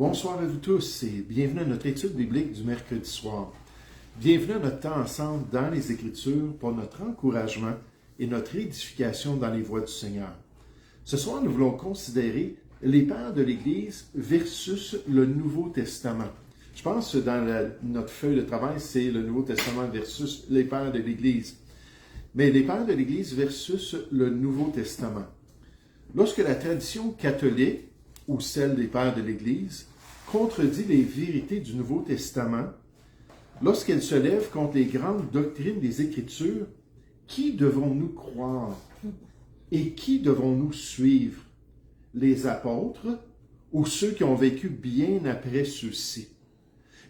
Bonsoir à vous tous et bienvenue à notre étude biblique du mercredi soir. Bienvenue à notre temps ensemble dans les Écritures pour notre encouragement et notre édification dans les voies du Seigneur. Ce soir, nous voulons considérer les pères de l'Église versus le Nouveau Testament. Je pense que dans notre feuille de travail, c'est le Nouveau Testament versus les pères de l'Église. Mais les pères de l'Église versus le Nouveau Testament. Lorsque la tradition catholique ou celle des pères de l'Église contredit les vérités du Nouveau Testament, lorsqu'elle se lève contre les grandes doctrines des Écritures, qui devons-nous croire et qui devons-nous suivre? Les apôtres ou ceux qui ont vécu bien après ceux-ci?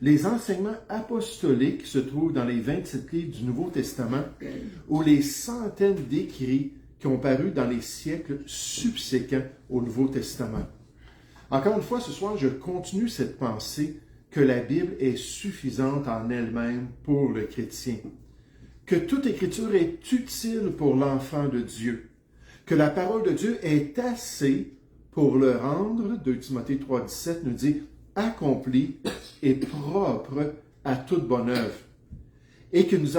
Les enseignements apostoliques se trouvent dans les 27 livres du Nouveau Testament ou les centaines d'écrits qui ont paru dans les siècles subséquents au Nouveau Testament. Encore une fois, ce soir, je continue cette pensée que la Bible est suffisante en elle-même pour le chrétien, que toute écriture est utile pour l'enfant de Dieu, que la parole de Dieu est assez pour le rendre, 2 Timothée 3,17 nous dit, accompli et propre à toute bonne œuvre, et que nous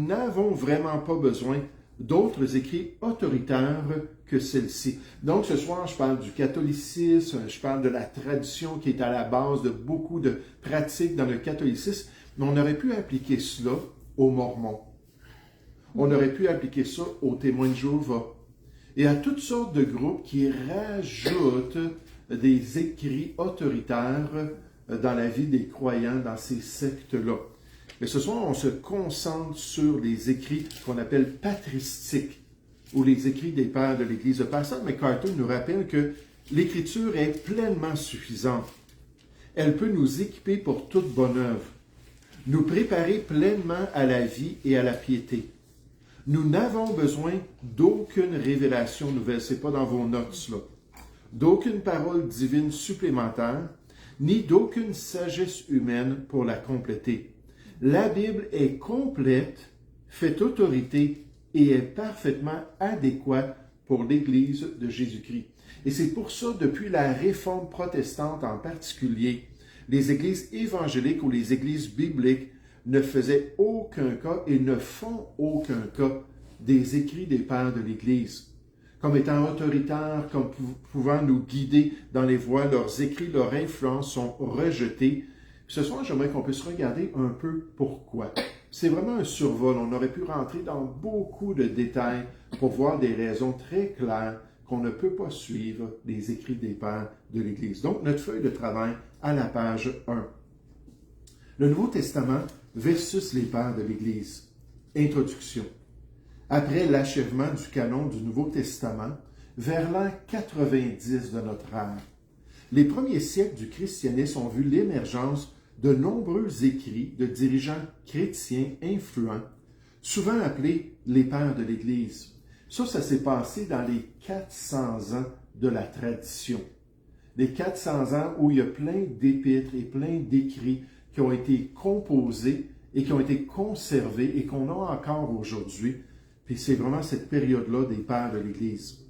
n'avons vraiment pas besoin d'autres écrits autoritaires que celle-ci. Donc ce soir, je parle du catholicisme, je parle de la tradition qui est à la base de beaucoup de pratiques dans le catholicisme, mais on aurait pu appliquer cela aux Mormons. On aurait pu appliquer ça aux témoins de Jéhovah et à toutes sortes de groupes qui rajoutent des écrits autoritaires dans la vie des croyants dans ces sectes-là. Mais ce soir, on se concentre sur les écrits qu'on appelle patristiques, ou les écrits des pères de l'Église. Le pasteur MacArthur nous rappelle que l'Écriture est pleinement suffisante. Elle peut nous équiper pour toute bonne œuvre, nous préparer pleinement à la vie et à la piété. Nous n'avons besoin d'aucune révélation nouvelle, ce n'est pas dans vos notes là, d'aucune parole divine supplémentaire, ni d'aucune sagesse humaine pour la compléter. La Bible est complète, fait autorité et est parfaitement adéquate pour l'Église de Jésus-Christ. Et c'est pour ça, depuis la Réforme protestante en particulier, les églises évangéliques ou les églises bibliques ne faisaient aucun cas et ne font aucun cas des écrits des pères de l'Église. Comme étant autoritaires, comme pouvant nous guider dans les voies, leurs écrits, leur influence sont rejetés. Ce soir, j'aimerais qu'on puisse regarder un peu pourquoi. C'est vraiment un survol. On aurait pu rentrer dans beaucoup de détails pour voir des raisons très claires qu'on ne peut pas suivre les écrits des pères de l'Église. Donc, notre feuille de travail à la page 1. Le Nouveau Testament versus les pères de l'Église. Introduction. Après l'achèvement du canon du Nouveau Testament, vers l'an 90 de notre ère, les premiers siècles du christianisme ont vu l'émergence de nombreux écrits de dirigeants chrétiens influents, souvent appelés les pères de l'Église. Ça s'est passé dans les 400 ans de la tradition. Les 400 ans où il y a plein d'épîtres et plein d'écrits qui ont été composés et qui ont été conservés et qu'on a encore aujourd'hui. Puis c'est vraiment cette période-là des pères de l'Église.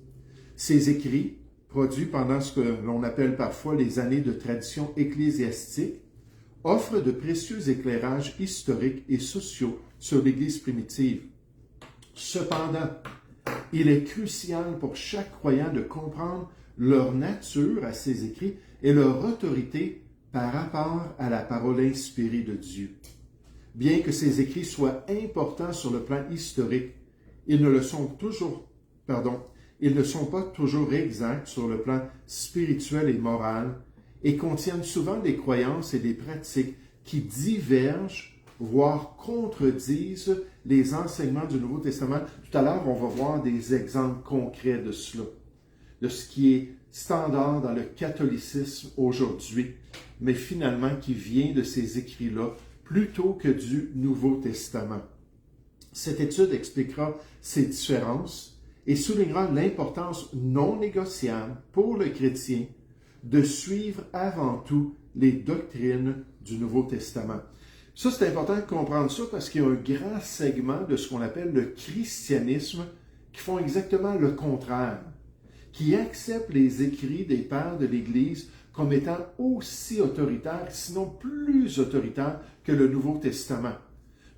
Ces écrits, produits pendant ce que l'on appelle parfois les années de tradition ecclésiastique, offrent de précieux éclairages historiques et sociaux sur l'Église primitive. Cependant, il est crucial pour chaque croyant de comprendre leur nature à ces écrits et leur autorité par rapport à la parole inspirée de Dieu. Bien que ces écrits soient importants sur le plan historique, ils ne sont pas toujours exacts sur le plan spirituel et moral et contiennent souvent des croyances et des pratiques qui divergent, voire contredisent les enseignements du Nouveau Testament. Tout à l'heure, on va voir des exemples concrets de cela, de ce qui est standard dans le catholicisme aujourd'hui, mais finalement qui vient de ces écrits-là plutôt que du Nouveau Testament. Cette étude expliquera ces différences et soulignera l'importance non négociable pour le chrétien de suivre avant tout les doctrines du Nouveau Testament. Ça, c'est important de comprendre ça parce qu'il y a un grand segment de ce qu'on appelle le christianisme qui font exactement le contraire, qui acceptent les écrits des pères de l'Église comme étant aussi autoritaire, sinon plus autoritaire que le Nouveau Testament.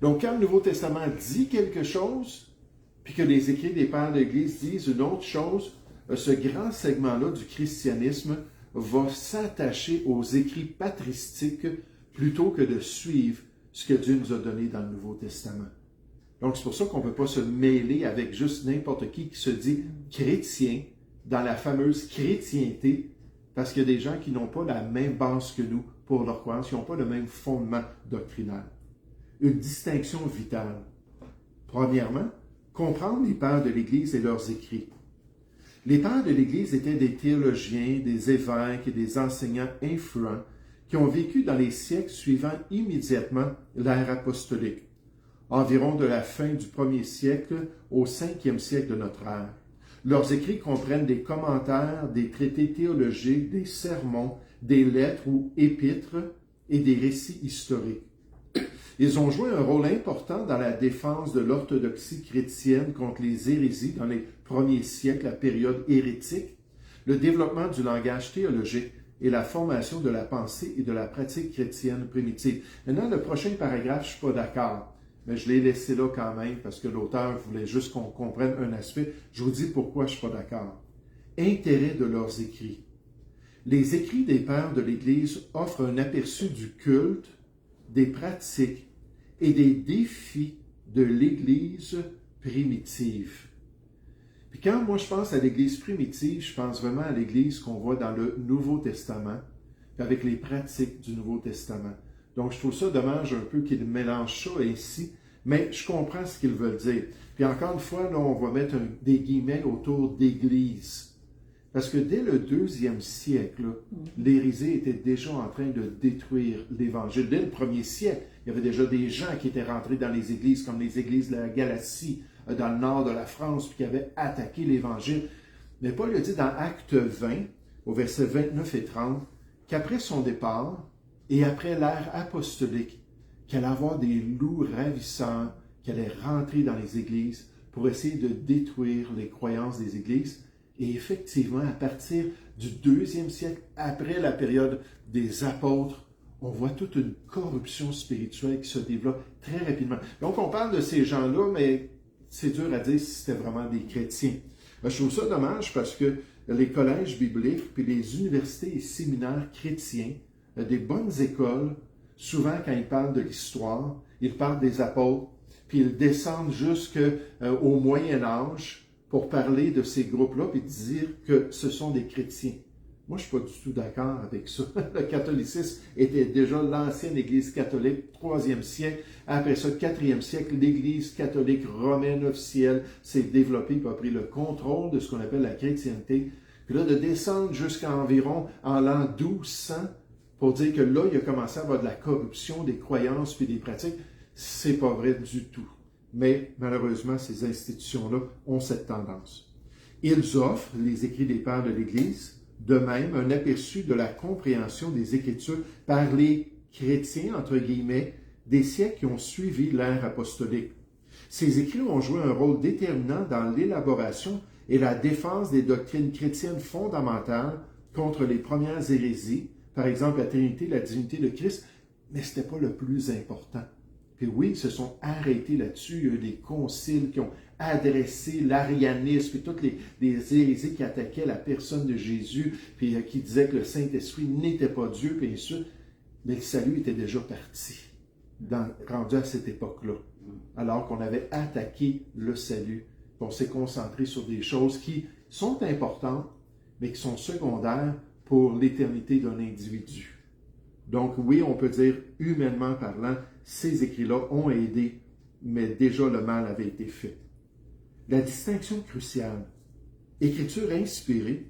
Donc, quand le Nouveau Testament dit quelque chose, puis que les écrits des pères de l'Église disent une autre chose, ce grand segment-là du christianisme va s'attacher aux écrits patristiques plutôt que de suivre ce que Dieu nous a donné dans le Nouveau Testament. Donc, c'est pour ça qu'on ne peut pas se mêler avec juste n'importe qui se dit chrétien dans la fameuse chrétienté, parce qu'il y a des gens qui n'ont pas la même base que nous pour leur croyance, qui n'ont pas le même fondement doctrinal. Une distinction vitale. Premièrement, comprendre les pères de l'Église et leurs écrits. Les pères de l'Église étaient des théologiens, des évêques et des enseignants influents qui ont vécu dans les siècles suivant immédiatement l'ère apostolique, environ de la fin du 1er siècle au 5e siècle de notre ère. Leurs écrits comprennent des commentaires, des traités théologiques, des sermons, des lettres ou épîtres et des récits historiques. Ils ont joué un rôle important dans la défense de l'orthodoxie chrétienne contre les hérésies dans les premiers siècles, la période hérétique, le développement du langage théologique et la formation de la pensée et de la pratique chrétienne primitive. Maintenant, le prochain paragraphe, je ne suis pas d'accord, mais je l'ai laissé là quand même parce que l'auteur voulait juste qu'on comprenne un aspect. Je vous dis pourquoi je ne suis pas d'accord. Intérêt de leurs écrits. Les écrits des pères de l'Église offrent un aperçu du culte, des pratiques et des défis de l'Église primitive. Puis quand moi je pense à l'Église primitive, je pense vraiment à l'Église qu'on voit dans le Nouveau Testament, avec les pratiques du Nouveau Testament. Donc je trouve ça dommage un peu qu'ils mélangent ça ici, mais je comprends ce qu'ils veulent dire. Puis encore une fois, là, on va mettre des guillemets autour d'Église. Parce que dès le 2e siècle, l'hérésie était déjà en train de détruire l'Évangile. Dès le 1er siècle, il y avait déjà des gens qui étaient rentrés dans les églises, comme les églises de la Galatie, dans le nord de la France, puis qui avaient attaqué l'Évangile. Mais Paul a dit dans Acte 20, au verset 29 et 30, qu'après son départ et après l'ère apostolique, qu'il allait avoir des loups ravissants qui allaient rentrer dans les églises pour essayer de détruire les croyances des églises. Et effectivement, à partir du 2e siècle, après la période des apôtres, on voit toute une corruption spirituelle qui se développe très rapidement. Donc, on parle de ces gens-là, mais c'est dur à dire si c'était vraiment des chrétiens. Je trouve ça dommage parce que les collèges bibliques, puis les universités et séminaires chrétiens, des bonnes écoles, souvent quand ils parlent de l'histoire, ils parlent des apôtres, puis ils descendent jusqu'au Moyen Âge, pour parler de ces groupes-là et dire que ce sont des chrétiens. Moi, je ne suis pas du tout d'accord avec ça. Le catholicisme était déjà l'ancienne Église catholique, 3e siècle. Après ça, 4e siècle, l'Église catholique romaine officielle s'est développée et a pris le contrôle de ce qu'on appelle la chrétienté. Puis là, de descendre jusqu'à environ en l'an 1200 pour dire que là, il a commencé à avoir de la corruption des croyances puis des pratiques, c'est pas vrai du tout. Mais malheureusement, ces institutions-là ont cette tendance. Ils offrent, les écrits des pères de l'Église, de même un aperçu de la compréhension des Écritures par les chrétiens, entre guillemets, des siècles qui ont suivi l'ère apostolique. Ces écrits ont joué un rôle déterminant dans l'élaboration et la défense des doctrines chrétiennes fondamentales contre les premières hérésies, par exemple la Trinité, la divinité de Christ, mais ce n'était pas le plus important. Puis oui, ils se sont arrêtés là-dessus. Il y a eu des conciles qui ont adressé l'arianisme et toutes les hérésies qui attaquaient la personne de Jésus, puis qui disaient que le Saint-Esprit n'était pas Dieu, puis ainsi de suite. Mais le salut était déjà parti, rendu à cette époque-là, alors qu'on avait attaqué le salut. On s'est concentré sur des choses qui sont importantes, mais qui sont secondaires pour l'éternité d'un individu. Donc oui, on peut dire, humainement parlant, ces écrits-là ont aidé, mais déjà le mal avait été fait. La distinction cruciale, écriture inspirée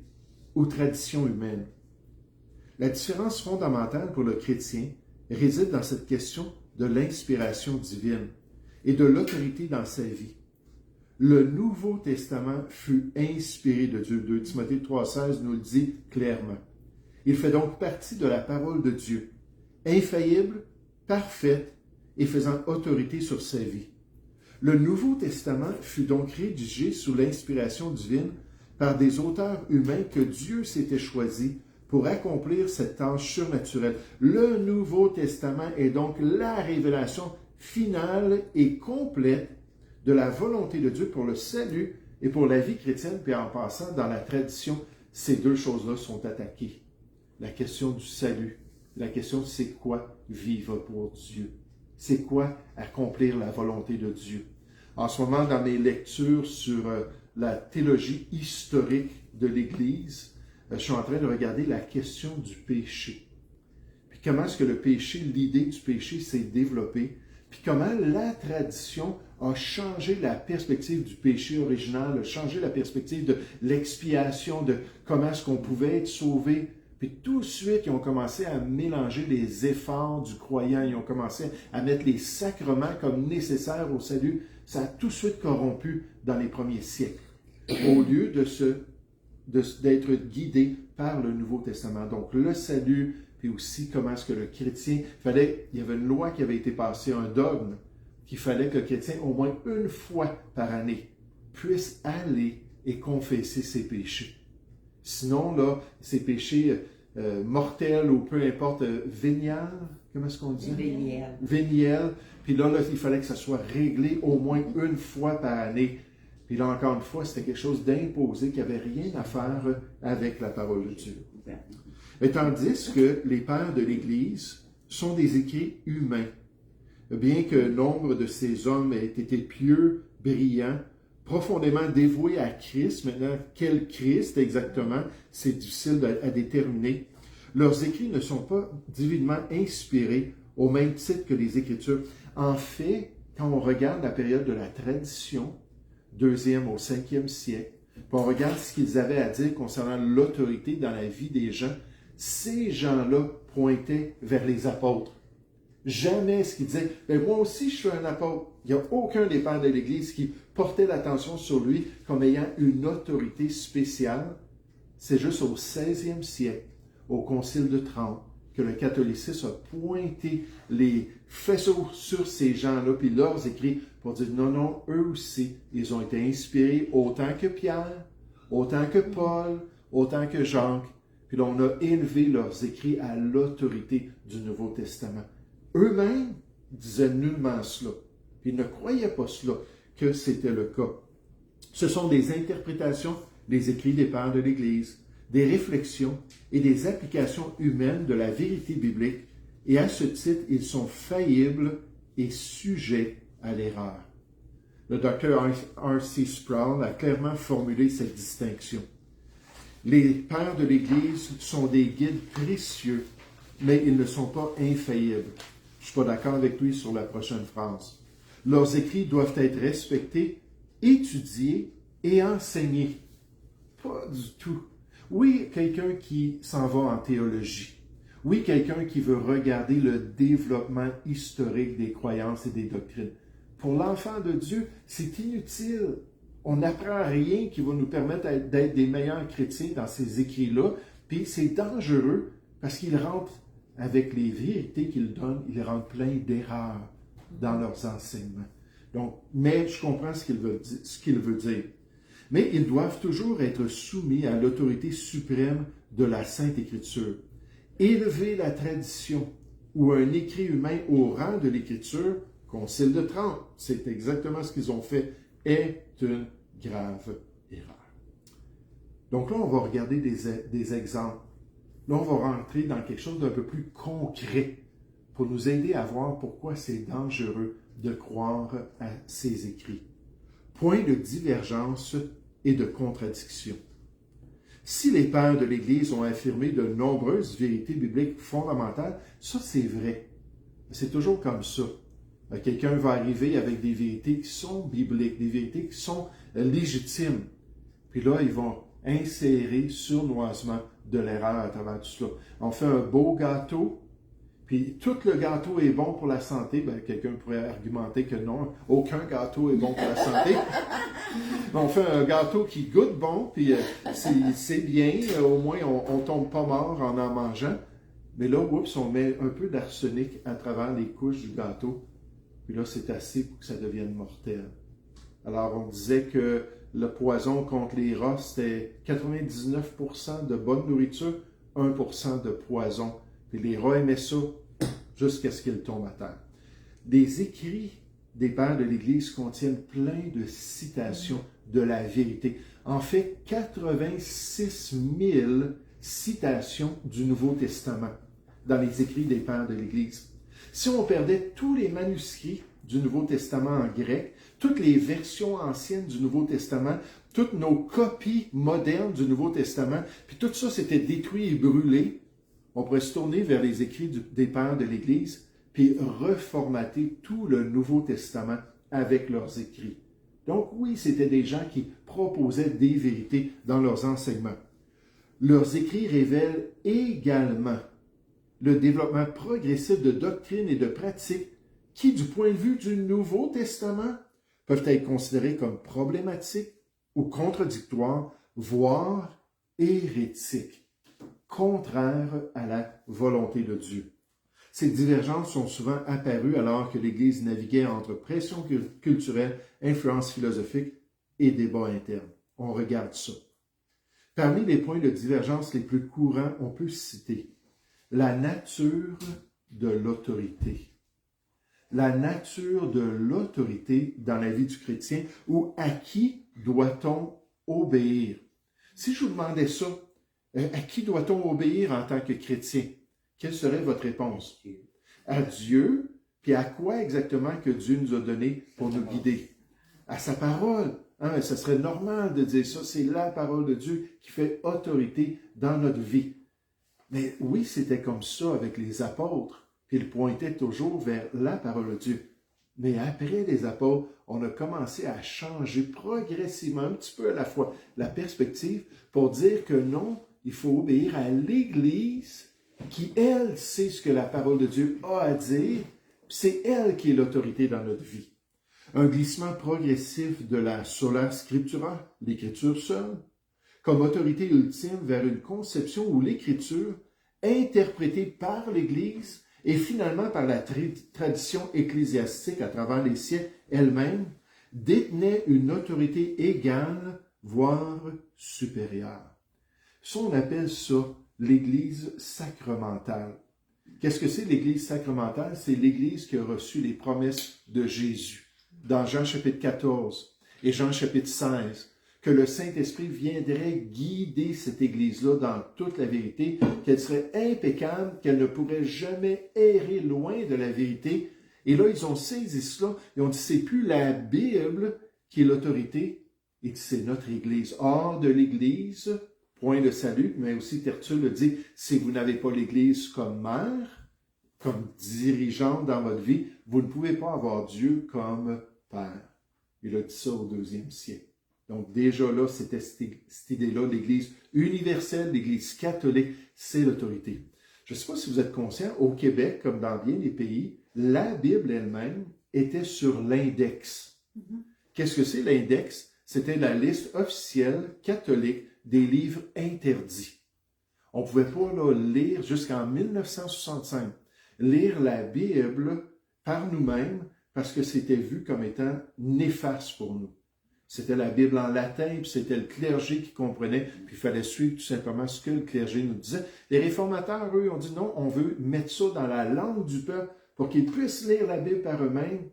ou tradition humaine. La différence fondamentale pour le chrétien réside dans cette question de l'inspiration divine et de l'autorité dans sa vie. Le Nouveau Testament fut inspiré de Dieu. 2 Timothée 3,16 nous le dit clairement. Il fait donc partie de la parole de Dieu, infaillible, parfaite et faisant autorité sur sa vie. Le Nouveau Testament fut donc rédigé sous l'inspiration divine par des auteurs humains que Dieu s'était choisi pour accomplir cette tâche surnaturelle. Le Nouveau Testament est donc la révélation finale et complète de la volonté de Dieu pour le salut et pour la vie chrétienne. Puis en passant, dans la tradition, ces deux choses-là sont attaquées. La question du salut, la question c'est quoi vivre pour Dieu? C'est quoi accomplir la volonté de Dieu? En ce moment, dans mes lectures sur la théologie historique de l'Église, je suis en train de regarder la question du péché. Puis comment est-ce que le péché, l'idée du péché s'est développée, puis comment la tradition a changé la perspective du péché original, a changé la perspective de l'expiation, de comment est-ce qu'on pouvait être sauvé. Puis tout de suite, ils ont commencé à mélanger les efforts du croyant, ils ont commencé à mettre les sacrements comme nécessaires au salut. Ça a tout de suite corrompu dans les premiers siècles, au lieu d'être guidé par le Nouveau Testament. Donc le salut, puis aussi comment est-ce que le chrétien, il y avait une loi qui avait été passée, un dogme, qu'il fallait que le chrétien, au moins une fois par année, puisse aller et confesser ses péchés. Sinon, là, ces péchés mortels ou peu importe, véniels, comment est-ce qu'on dit? Véniels. Véniels. Puis là, il fallait que ça soit réglé au moins une fois par année. Puis là, encore une fois, c'était quelque chose d'imposé qui n'avait rien à faire avec la parole de Dieu. Mais tandis que les pères de l'Église sont des écrits humains. Bien que nombre de ces hommes aient été pieux, brillants, profondément dévoués à Christ. Maintenant, quel Christ exactement, c'est difficile à déterminer. Leurs écrits ne sont pas divinement inspirés au même titre que les Écritures. En fait, quand on regarde la période de la tradition, 2e au 5e siècle, puis on regarde ce qu'ils avaient à dire concernant l'autorité dans la vie des gens, ces gens-là pointaient vers les apôtres. Jamais ce qu'ils disaient, « Moi aussi, je suis un apôtre. » Il n'y a aucun des pères de l'Église qui portait l'attention sur lui comme ayant une autorité spéciale. C'est juste au 16e siècle, au Concile de Trente, que le catholicisme a pointé les faisceaux sur ces gens-là, puis leurs écrits, pour dire, non, eux aussi, ils ont été inspirés autant que Pierre, autant que Paul, autant que Jacques. Puis là, on a élevé leurs écrits à l'autorité du Nouveau Testament. Eux-mêmes disaient nullement cela. Puis ils ne croyaient pas cela, que c'était le cas. Ce sont des interprétations des écrits des pères de l'Église, des réflexions et des applications humaines de la vérité biblique, et à ce titre, ils sont faillibles et sujets à l'erreur. Le docteur R.C. Sproul a clairement formulé cette distinction. Les pères de l'Église sont des guides précieux, mais ils ne sont pas infaillibles. Je ne suis pas d'accord avec lui sur la prochaine phrase. Leurs écrits doivent être respectés, étudiés et enseignés. Pas du tout. Oui, quelqu'un qui s'en va en théologie. Oui, quelqu'un qui veut regarder le développement historique des croyances et des doctrines. Pour l'enfant de Dieu, c'est inutile. On n'apprend rien qui va nous permettre d'être des meilleurs chrétiens dans ces écrits-là. Puis c'est dangereux parce qu'ils rentrent avec les vérités qu'ils donnent, ils rentrent plein d'erreurs dans leurs enseignements. Donc, mais je comprends ce qu'il veut dire. Mais ils doivent toujours être soumis à l'autorité suprême de la Sainte Écriture. Élever la tradition ou un écrit humain au rang de l'Écriture, Concile de Trente, c'est exactement ce qu'ils ont fait, est une grave erreur. Donc là, on va regarder des exemples. Là, on va rentrer dans quelque chose d'un peu plus concret pour nous aider à voir pourquoi c'est dangereux de croire à ces écrits. Point de divergence et de contradiction. Si les pères de l'Église ont affirmé de nombreuses vérités bibliques fondamentales, ça c'est vrai. C'est toujours comme ça. Quelqu'un va arriver avec des vérités qui sont bibliques, des vérités qui sont légitimes. Puis là, ils vont insérer sournoisement de l'erreur à travers tout cela. On fait un beau gâteau, puis tout le gâteau est bon pour la santé. Ben, quelqu'un pourrait argumenter que non, aucun gâteau est bon pour la santé. On fait un gâteau qui goûte bon, puis c'est bien, au moins on ne tombe pas mort en mangeant. Mais là, oups, on met un peu d'arsenic à travers les couches du gâteau. Puis là, c'est assez pour que ça devienne mortel. Alors, on disait que le poison contre les rats, c'était 99% de bonne nourriture 1% de poison. Puis les rats aimaient ça jusqu'à ce qu'ils tombent à terre. Des écrits des pères de l'Église contiennent plein de citations de la vérité. En fait, 86 000 citations du Nouveau Testament dans les écrits des pères de l'Église. Si on perdait tous les manuscrits du Nouveau Testament en grec, toutes les versions anciennes du Nouveau Testament, toutes nos copies modernes du Nouveau Testament, puis tout ça s'était détruit et brûlé, on pourrait se tourner vers les écrits des pères de l'Église, puis reformater tout le Nouveau Testament avec leurs écrits. Donc oui, c'était des gens qui proposaient des vérités dans leurs enseignements. Leurs écrits révèlent également le développement progressif de doctrines et de pratiques qui, du point de vue du Nouveau Testament, peuvent être considérées comme problématiques ou contradictoires, voire hérétiques, contraires à la volonté de Dieu. Ces divergences sont souvent apparues alors que l'Église naviguait entre pression culturelle, influence philosophique et débats internes. On regarde ça. Parmi les points de divergence les plus courants, on peut citer la nature de l'autorité. La nature de l'autorité dans la vie du chrétien, ou à qui doit-on obéir? Si je vous demandais ça, à qui doit-on obéir en tant que chrétien? Quelle serait votre réponse? À Dieu, puis à quoi exactement que Dieu nous a donné pour nous guider? À sa parole. Hein, ça serait normal de dire ça, c'est la parole de Dieu qui fait autorité dans notre vie. Mais oui, c'était comme ça avec les apôtres, puis ils pointaient toujours vers la parole de Dieu. Mais après les apôtres, on a commencé à changer progressivement, un petit peu à la fois, la perspective pour dire que non, il faut obéir à l'Église qui, elle, sait ce que la parole de Dieu a à dire, puis c'est elle qui est l'autorité dans notre vie. Un glissement progressif de la sola scriptura, l'écriture seule, comme autorité ultime vers une conception où l'écriture, interprétée par l'Église et finalement par la tradition ecclésiastique à travers les siècles elle-même, détenait une autorité égale, voire supérieure. Ça, on appelle ça l'Église sacramentale. Qu'est-ce que c'est l'Église sacramentale? C'est l'Église qui a reçu les promesses de Jésus. Dans Jean chapitre 14 et Jean chapitre 16, que le Saint-Esprit viendrait guider cette Église-là dans toute la vérité, qu'elle serait impeccable, qu'elle ne pourrait jamais errer loin de la vérité. Et là, ils ont saisi cela, ils ont dit, c'est plus la Bible qui est l'autorité, et c'est notre Église. Hors de l'Église, point de salut, mais aussi Tertulle le dit, si vous n'avez pas l'Église comme mère, comme dirigeante dans votre vie, vous ne pouvez pas avoir Dieu comme Père. Il a dit ça au 2e siècle. Donc déjà là, c'était cette idée-là, l'Église universelle, l'Église catholique, c'est l'autorité. Je ne sais pas si vous êtes conscient, au Québec, comme dans bien des pays, la Bible elle-même était sur l'index. Qu'est-ce que c'est l'index? C'était la liste officielle catholique des livres interdits. On ne pouvait pas là, lire jusqu'en 1965, lire la Bible par nous-mêmes parce que c'était vu comme étant néfaste pour nous. C'était la Bible en latin, puis c'était le clergé qui comprenait, puis il fallait suivre tout simplement ce que le clergé nous disait. Les réformateurs, eux, ont dit non, on veut mettre ça dans la langue du peuple pour qu'ils puissent lire la Bible par eux-mêmes.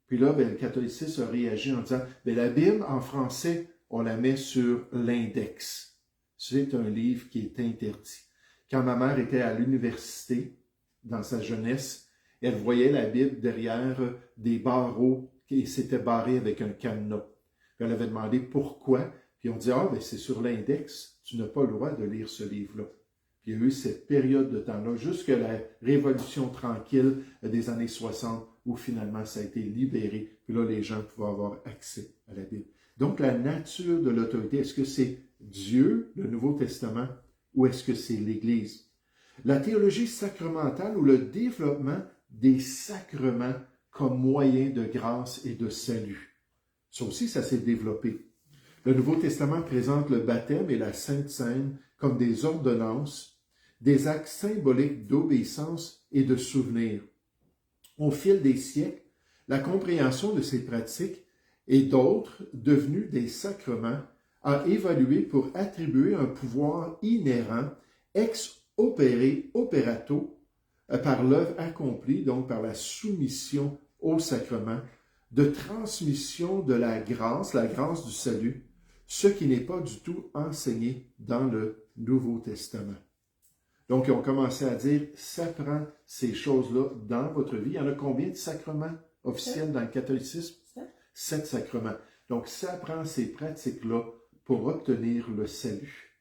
Puis là, le catholicisme a réagi en disant, la Bible en français, on la met sur l'index. C'est un livre qui est interdit. Quand ma mère était à l'université, dans sa jeunesse, elle voyait la Bible derrière des barreaux qui s'étaient barrés avec un cadenas. Elle avait demandé pourquoi, puis on dit, c'est sur l'index, tu n'as pas le droit de lire ce livre-là. Puis il y a eu cette période de temps-là, jusqu'à la révolution tranquille des années 60, où finalement ça a été libéré, puis là les gens pouvaient avoir accès à la Bible. Donc la nature de l'autorité, est-ce que c'est Dieu, le Nouveau Testament, ou est-ce que c'est l'Église? La théologie sacramentale ou le développement des sacrements comme moyen de grâce et de salut. Ça aussi, ça s'est développé. Le Nouveau Testament présente le baptême et la Sainte Seine comme des ordonnances, des actes symboliques d'obéissance et de souvenir. Au fil des siècles, la compréhension de ces pratiques et d'autres, devenues des sacrements, a évolué pour attribuer un pouvoir inhérent ex opéré operato par l'œuvre accomplie, donc par la soumission au sacrement, de transmission de la grâce du salut, ce qui n'est pas du tout enseigné dans le Nouveau Testament. Donc, ils ont commencé à dire, ça prend ces choses-là dans votre vie. Il y en a combien de sacrements officiels dans le catholicisme? 7 sacrements. Donc, ça prend ces pratiques-là pour obtenir le salut,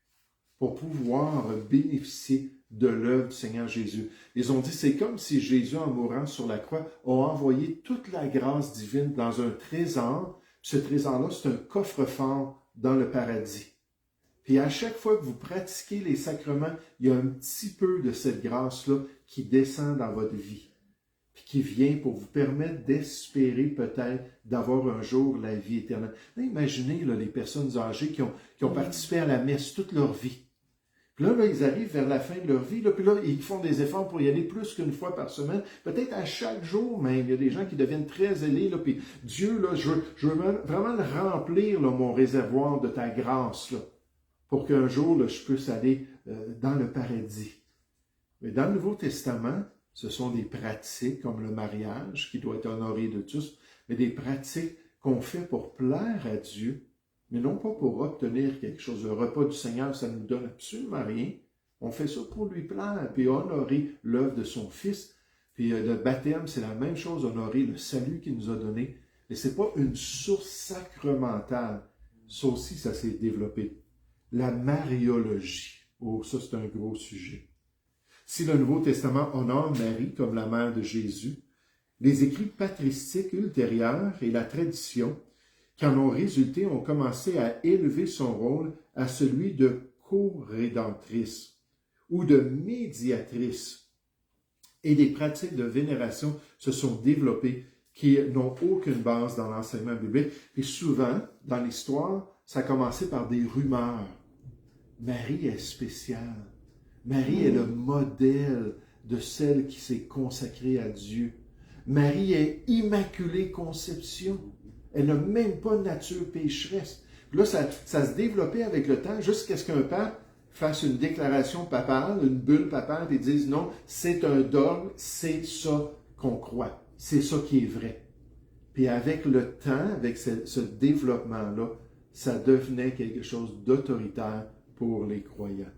pour pouvoir bénéficier de l'œuvre du Seigneur Jésus. Ils ont dit, c'est comme si Jésus, en mourant sur la croix, a envoyé toute la grâce divine dans un trésor. Ce trésor-là, c'est un coffre-fort dans le paradis. Puis à chaque fois que vous pratiquez les sacrements, il y a un petit peu de cette grâce-là qui descend dans votre vie, puis qui vient pour vous permettre d'espérer peut-être d'avoir un jour la vie éternelle. Là, imaginez là, les personnes âgées qui ont participé à la messe toute leur vie. Puis là, ils arrivent vers la fin de leur vie, là, puis là, ils font des efforts pour y aller plus qu'une fois par semaine, peut-être à chaque jour même. Il y a des gens qui deviennent très zélés, là, puis Dieu, là, je veux vraiment remplir là, mon réservoir de ta grâce, là, pour qu'un jour, là, je puisse aller dans le paradis. Mais dans le Nouveau Testament, ce sont des pratiques comme le mariage, qui doit être honoré de tous, mais des pratiques qu'on fait pour plaire à Dieu, mais non pas pour obtenir quelque chose. Le repas du Seigneur, ça ne nous donne absolument rien. On fait ça pour lui plaire, puis honorer l'œuvre de son Fils. Puis le baptême, c'est la même chose, honorer le salut qu'il nous a donné. Mais ce n'est pas une source sacramentale. Ça aussi, ça s'est développé. La mariologie. Oh, ça, c'est un gros sujet. Si le Nouveau Testament honore Marie comme la mère de Jésus, les écrits patristiques ultérieurs et la tradition qui en ont résulté ont commencé à élever son rôle à celui de co-rédemptrice ou de médiatrice. Et des pratiques de vénération se sont développées qui n'ont aucune base dans l'enseignement biblique. Et souvent, dans l'histoire, ça a commencé par des rumeurs. Marie est spéciale. Marie est le modèle de celle qui s'est consacrée à Dieu. Marie est immaculée conception. Elle n'a même pas de nature pécheresse. Puis là, ça se développait avec le temps jusqu'à ce qu'un pape fasse une déclaration papale, une bulle papale, et dise non, c'est un dogme, c'est ça qu'on croit. C'est ça qui est vrai. Puis avec le temps, avec ce développement-là, ça devenait quelque chose d'autoritaire pour les croyants.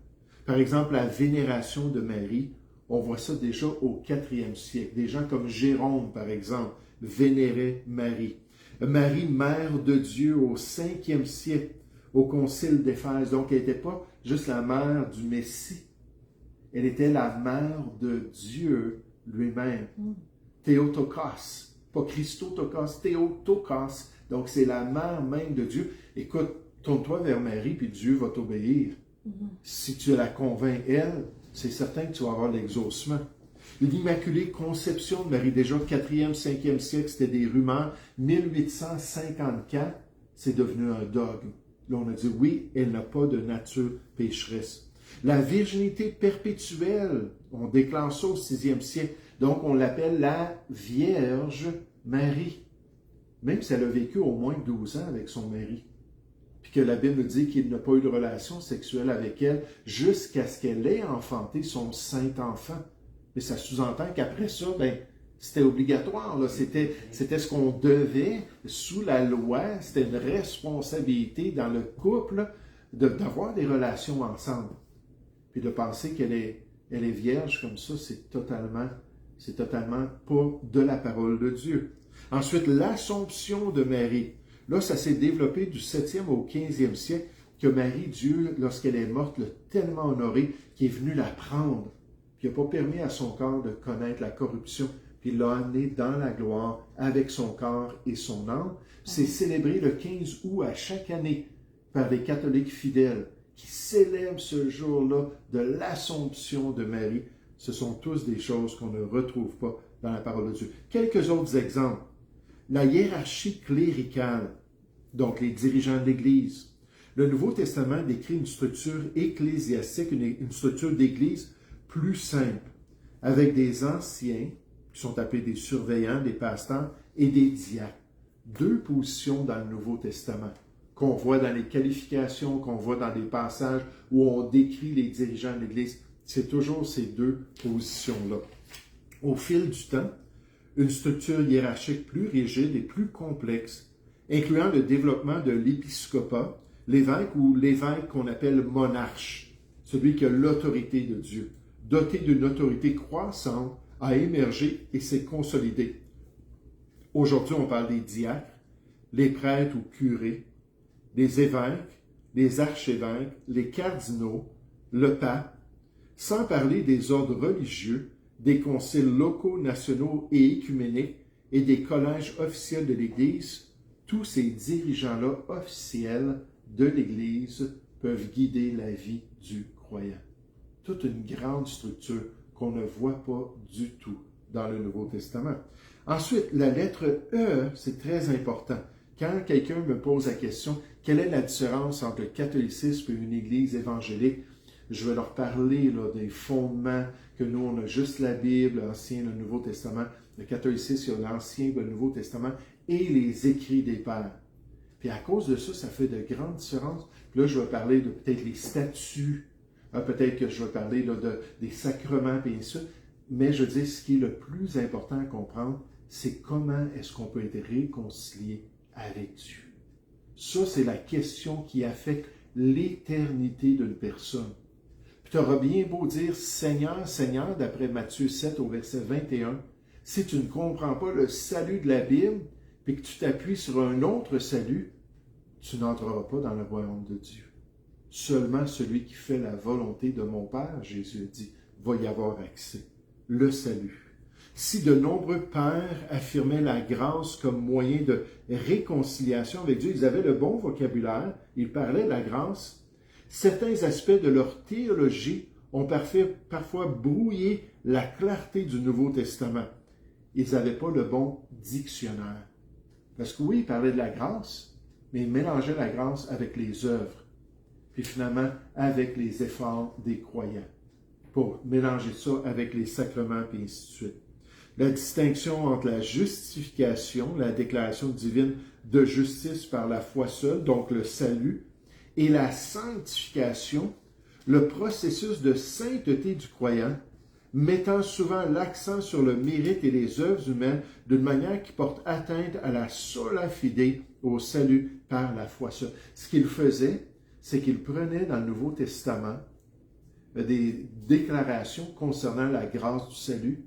Par exemple, la vénération de Marie, on voit ça déjà au IVe siècle. Des gens comme Jérôme, par exemple, vénéraient Marie. Marie, mère de Dieu, au 5e siècle, au concile d'Éphèse. Donc, elle n'était pas juste la mère du Messie. Elle était la mère de Dieu lui-même. Théotokos. Pas Christotokos, Théotokos. Donc, c'est la mère même de Dieu. Écoute, tourne-toi vers Marie, puis Dieu va t'obéir. Si tu la convaincs, elle, c'est certain que tu vas avoir l'exaucement. L'Immaculée Conception de Marie, déjà 4e, 5e siècle, c'était des rumeurs. 1854, c'est devenu un dogme. Là, on a dit, oui, elle n'a pas de nature pécheresse. La virginité perpétuelle, on déclare ça au 6e siècle. Donc, on l'appelle la Vierge Marie. Même si elle a vécu au moins 12 ans avec son mari. Puis que la Bible dit qu'il n'a pas eu de relation sexuelle avec elle jusqu'à ce qu'elle ait enfanté son saint enfant. Mais ça sous-entend qu'après ça, c'était obligatoire. Là. C'était ce qu'on devait, sous la loi, c'était une responsabilité dans le couple d'avoir des relations ensemble. Puis de penser qu'elle est vierge comme ça, c'est totalement pas de la parole de Dieu. Ensuite, l'Assomption de Marie. Là, ça s'est développé du 7e au 15e siècle, que Marie, Dieu, lorsqu'elle est morte, l'a tellement honorée qu'il est venu la prendre. Puis il n'a pas permis à son corps de connaître la corruption, puis il l'a amené dans la gloire avec son corps et son âme. C'est célébré le 15 août à chaque année par les catholiques fidèles qui célèbrent ce jour-là de l'Assomption de Marie. Ce sont tous des choses qu'on ne retrouve pas dans la parole de Dieu. Quelques autres exemples. La hiérarchie cléricale, donc les dirigeants de l'Église. Le Nouveau Testament décrit une structure ecclésiastique, une structure d'Église plus simple, avec des anciens, qui sont appelés des surveillants, des pasteurs, et des diacres. 2 positions dans le Nouveau Testament, qu'on voit dans les qualifications, qu'on voit dans des passages où on décrit les dirigeants de l'Église. C'est toujours ces deux positions-là. Au fil du temps, une structure hiérarchique plus rigide et plus complexe, incluant le développement de l'épiscopat, l'évêque ou l'évêque qu'on appelle monarche, celui qui a l'autorité de Dieu, doté d'une autorité croissante, a émergé et s'est consolidé. Aujourd'hui, on parle des diacres, les prêtres ou curés, les évêques, les archevêques, les cardinaux, le pape, sans parler des ordres religieux, des conciles locaux, nationaux et écuméniques et des collèges officiels de l'Église. Tous ces dirigeants-là officiels de l'Église peuvent guider la vie du croyant. Toute une grande structure qu'on ne voit pas du tout dans le Nouveau Testament. Ensuite, la lettre E, c'est très important. Quand quelqu'un me pose la question, quelle est la différence entre le catholicisme et une Église évangélique, je vais leur parler là, des fondements, que nous, on a juste la Bible, l'Ancien, le Nouveau Testament. Le catholicisme, il y a l'Ancien, le Nouveau Testament et les écrits des pères. Puis à cause de ça, ça fait de grandes différences. Puis là, je vais parler de peut-être les statuts, peut-être que je vais parler là, des sacrements, et ainsi de suite. Mais je dis, ce qui est le plus important à comprendre, c'est comment est-ce qu'on peut être réconcilié avec Dieu. Ça, c'est la question qui affecte l'éternité d'une personne. Puis tu auras bien beau dire « Seigneur, Seigneur » d'après Matthieu 7 au verset 21, si tu ne comprends pas le salut de la Bible, puis que tu t'appuies sur un autre salut, tu n'entreras pas dans le royaume de Dieu. Seulement celui qui fait la volonté de mon Père, Jésus dit, va y avoir accès. Le salut. Si de nombreux pères affirmaient la grâce comme moyen de réconciliation avec Dieu, ils avaient le bon vocabulaire, ils parlaient de la grâce, certains aspects de leur théologie ont parfois brouillé la clarté du Nouveau Testament. Ils n'avaient pas le bon dictionnaire. Parce que oui, ils parlaient de la grâce, mais ils mélangeaient la grâce avec les œuvres, puis finalement avec les efforts des croyants, pour mélanger ça avec les sacrements, puis ainsi de suite. La distinction entre la justification, la déclaration divine de justice par la foi seule, donc le salut, et la sanctification, le processus de sainteté du croyant, mettant souvent l'accent sur le mérite et les œuvres humaines d'une manière qui porte atteinte à la sola fide, au salut par la foi seule. Ce qu'il faisait, c'est qu'il prenait dans le Nouveau Testament des déclarations concernant la grâce du salut,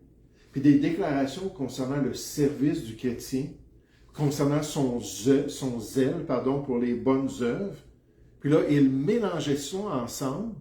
puis des déclarations concernant le service du chrétien, concernant son zèle pour les bonnes œuvres. Puis là, il mélangeait ça ensemble,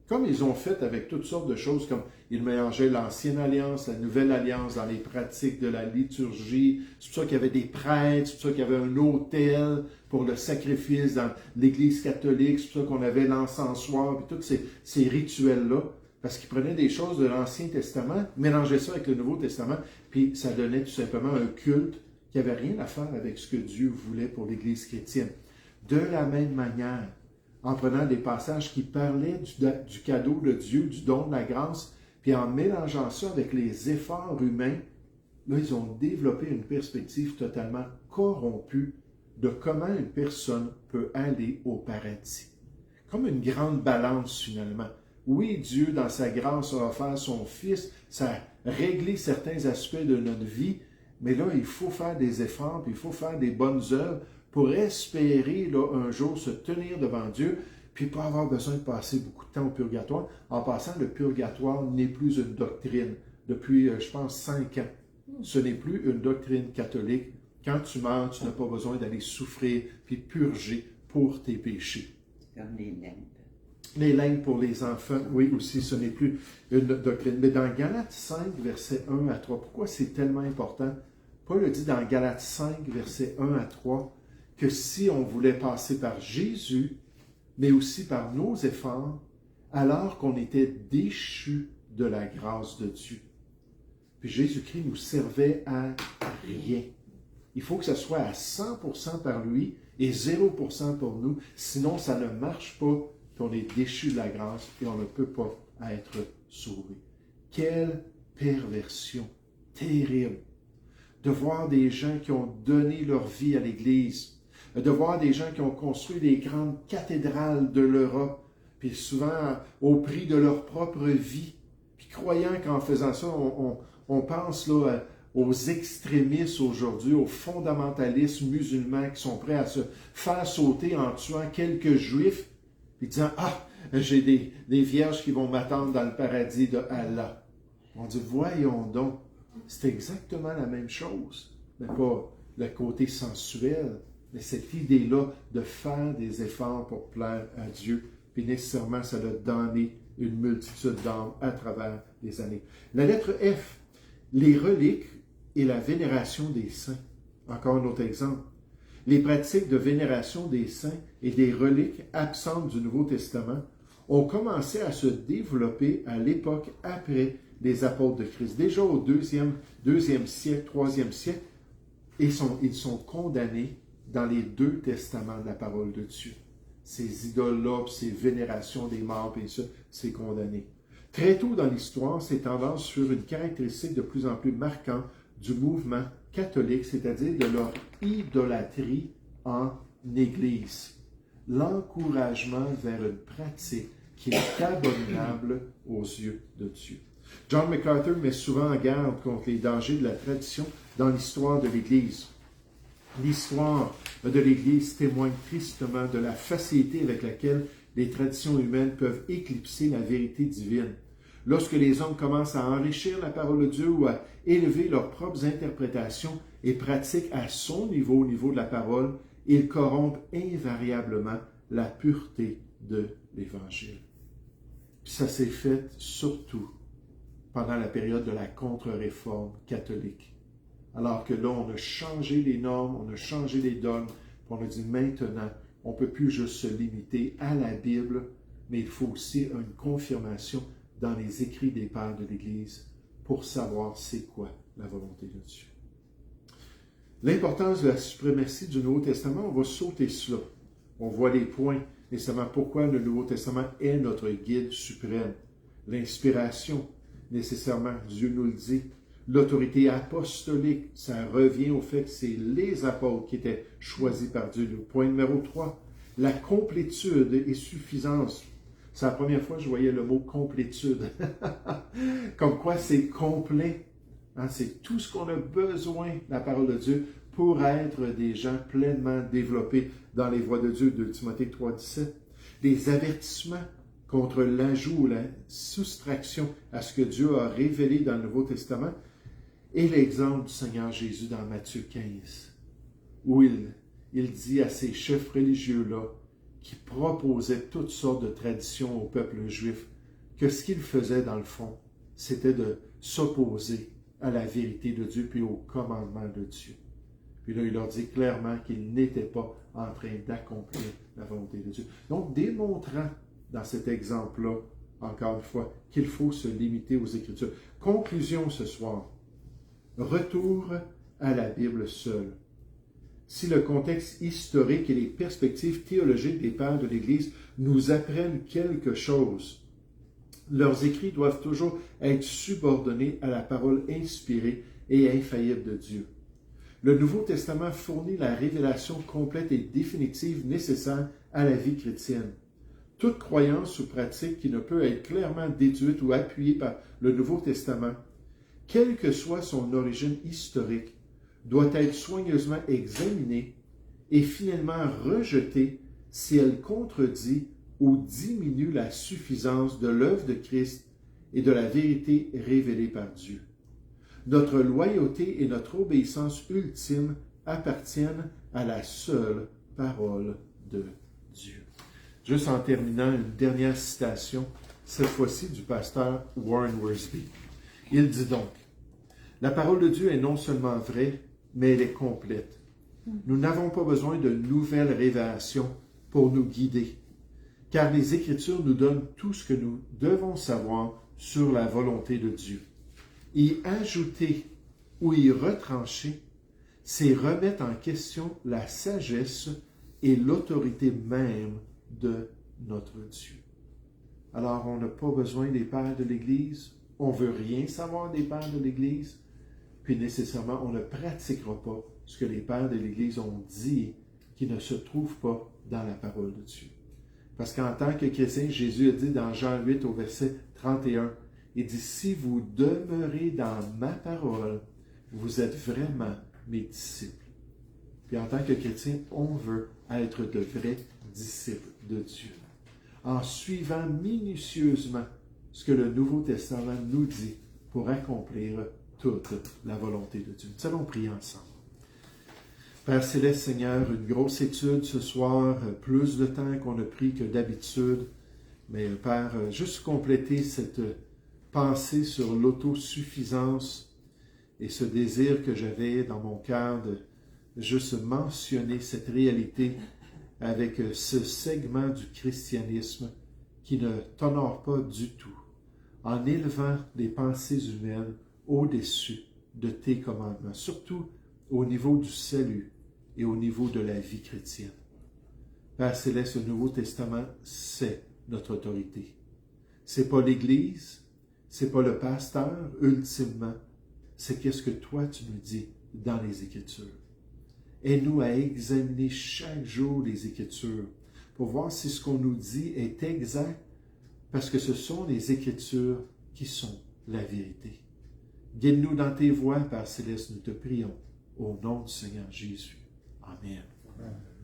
comme ils ont fait avec toutes sortes de choses, comme ils mélangeaient l'Ancienne Alliance, la Nouvelle Alliance dans les pratiques de la liturgie. C'est pour ça qu'il y avait des prêtres, c'est pour ça qu'il y avait un autel pour le sacrifice dans l'Église catholique, c'est pour ça qu'on avait l'encensoir, puis tous ces rituels-là. Parce qu'ils prenaient des choses de l'Ancien Testament, mélangeaient ça avec le Nouveau Testament, puis ça donnait tout simplement un culte qui n'avait rien à faire avec ce que Dieu voulait pour l'Église chrétienne. De la même manière, en prenant des passages qui parlaient du cadeau de Dieu, du don de la grâce, puis en mélangeant ça avec les efforts humains, là, ils ont développé une perspective totalement corrompue de comment une personne peut aller au paradis. Comme une grande balance, finalement. Oui, Dieu, dans sa grâce, a offert son Fils, ça a réglé certains aspects de notre vie, mais là, il faut faire des efforts, puis il faut faire des bonnes œuvres pour espérer là, un jour se tenir devant Dieu, puis pas avoir besoin de passer beaucoup de temps au purgatoire. En passant, le purgatoire n'est plus une doctrine. Depuis, je pense, 5 ans. Ce n'est plus une doctrine catholique. Quand tu meurs, tu n'as pas besoin d'aller souffrir puis purger pour tes péchés. Comme les limbes. Les limbes pour les enfants, oui, aussi, ce n'est plus une doctrine. Mais dans Galates 5, versets 1 à 3, pourquoi c'est tellement important? Paul le dit dans Galates 5, versets 1 à 3, que si on voulait passer par Jésus, mais aussi par nos efforts, alors qu'on était déchus de la grâce de Dieu. Puis Jésus-Christ nous servait à rien. Il faut que ce soit à 100% par lui et 0% pour nous, sinon ça ne marche pas, puis on est déchus de la grâce et on ne peut pas être sauvé. Quelle perversion terrible de voir des gens qui ont donné leur vie à l'Église, de voir des gens qui ont construit des grandes cathédrales de l'Europe, puis souvent au prix de leur propre vie, puis croyant qu'en faisant ça, on pense là, aux extrémistes aujourd'hui, aux fondamentalistes musulmans qui sont prêts à se faire sauter en tuant quelques juifs, puis disant « Ah, j'ai des vierges qui vont m'attendre dans le paradis de Allah. » On dit « Voyons donc, c'est exactement la même chose. » Mais pas le côté sensuel, mais cette idée-là de faire des efforts pour plaire à Dieu. Puis nécessairement, ça a donné une multitude d'âmes à travers les années. La lettre F, les reliques et la vénération des saints. Encore un autre exemple. Les pratiques de vénération des saints et des reliques absentes du Nouveau Testament ont commencé à se développer à l'époque après les apôtres de Christ. Déjà au deuxième siècle, 3e siècle, ils sont condamnés dans les 2 testaments de la parole de Dieu. Ces idoles-là, ces vénérations des morts, et ça, c'est condamné. Très tôt dans l'histoire, ces tendances sur une caractéristique de plus en plus marquante du mouvement catholique, c'est-à-dire de leur idolâtrie en Église. L'encouragement vers une pratique qui est abominable aux yeux de Dieu. John MacArthur met souvent en garde contre les dangers de la tradition dans l'histoire de l'Église. L'histoire de l'Église témoigne tristement de la facilité avec laquelle les traditions humaines peuvent éclipser la vérité divine. Lorsque les hommes commencent à enrichir la parole de Dieu ou à élever leurs propres interprétations et pratiques à son niveau, au niveau de la parole, ils corrompent invariablement la pureté de l'Évangile. Puis ça s'est fait surtout pendant la période de la contre-réforme catholique. Alors que là, on a changé les normes, on a changé les dogmes, puis on a dit maintenant, on ne peut plus juste se limiter à la Bible, mais il faut aussi une confirmation dans les écrits des pères de l'Église pour savoir c'est quoi la volonté de Dieu. L'importance de la suprématie du Nouveau Testament, on va sauter cela. On voit les points, nécessairement pourquoi le Nouveau Testament est notre guide suprême. L'inspiration, nécessairement, Dieu nous le dit. L'autorité apostolique, ça revient au fait que c'est les apôtres qui étaient choisis par Dieu. Le point numéro 3, la complétude et suffisance. C'est la première fois que je voyais le mot complétude. Comme quoi c'est complet. Hein, c'est tout ce qu'on a besoin, la parole de Dieu, pour être des gens pleinement développés dans les voies de Dieu, de Timothée 3,17. Les avertissements contre l'ajout ou la soustraction à ce que Dieu a révélé dans le Nouveau Testament. Et l'exemple du Seigneur Jésus dans Matthieu 15, où il dit à ces chefs religieux-là, qui proposaient toutes sortes de traditions au peuple juif, que ce qu'ils faisaient dans le fond, c'était de s'opposer à la vérité de Dieu puis au commandement de Dieu. Puis là, il leur dit clairement qu'ils n'étaient pas en train d'accomplir la volonté de Dieu. Donc, démontrant dans cet exemple-là, encore une fois, qu'il faut se limiter aux Écritures. Conclusion ce soir. Retour à la Bible seule. Si le contexte historique et les perspectives théologiques des pères de l'Église nous apprennent quelque chose, leurs écrits doivent toujours être subordonnés à la parole inspirée et infaillible de Dieu. Le Nouveau Testament fournit la révélation complète et définitive nécessaire à la vie chrétienne. Toute croyance ou pratique qui ne peut être clairement déduite ou appuyée par le Nouveau Testament, quelle que soit son origine historique, doit être soigneusement examinée et finalement rejetée si elle contredit ou diminue la suffisance de l'œuvre de Christ et de la vérité révélée par Dieu. Notre loyauté et notre obéissance ultime appartiennent à la seule parole de Dieu. Juste en terminant, une dernière citation, cette fois-ci du pasteur Warren Wiersbe. Il dit donc, « La parole de Dieu est non seulement vraie, mais elle est complète. Nous n'avons pas besoin de nouvelles révélations pour nous guider, car les Écritures nous donnent tout ce que nous devons savoir sur la volonté de Dieu. Y ajouter ou y retrancher, c'est remettre en question la sagesse et l'autorité même de notre Dieu. » Alors, on n'a pas besoin des pères de l'Église, on ne veut rien savoir des pères de l'Église, puis nécessairement, on ne pratiquera pas ce que les pères de l'Église ont dit qui ne se trouve pas dans la parole de Dieu. Parce qu'en tant que chrétien, Jésus a dit dans Jean 8 au verset 31, il dit, si vous demeurez dans ma parole, vous êtes vraiment mes disciples. Puis en tant que chrétien, on veut être de vrais disciples de Dieu. En suivant minutieusement ce que le Nouveau Testament nous dit pour accomplir toute la volonté de Dieu. Nous allons prier ensemble. Père Céleste, Seigneur, une grosse étude ce soir, plus de temps qu'on a pris que d'habitude. Mais Père, juste compléter cette pensée sur l'autosuffisance et ce désir que j'avais dans mon cœur de juste mentionner cette réalité avec ce segment du christianisme qui ne t'honore pas du tout, en élevant les pensées humaines au-dessus de tes commandements, surtout au niveau du salut et au niveau de la vie chrétienne. Père Céleste, le Nouveau Testament, c'est notre autorité. C'est pas l'Église, c'est pas le pasteur, ultimement, c'est qu'est-ce que toi tu nous dis dans les Écritures. Aide-nous à examiner chaque jour les Écritures pour voir si ce qu'on nous dit est exact, parce que ce sont les Écritures qui sont la vérité. Guide-nous dans tes voies, Père Céleste, nous te prions, au nom du Seigneur Jésus. Amen. Amen.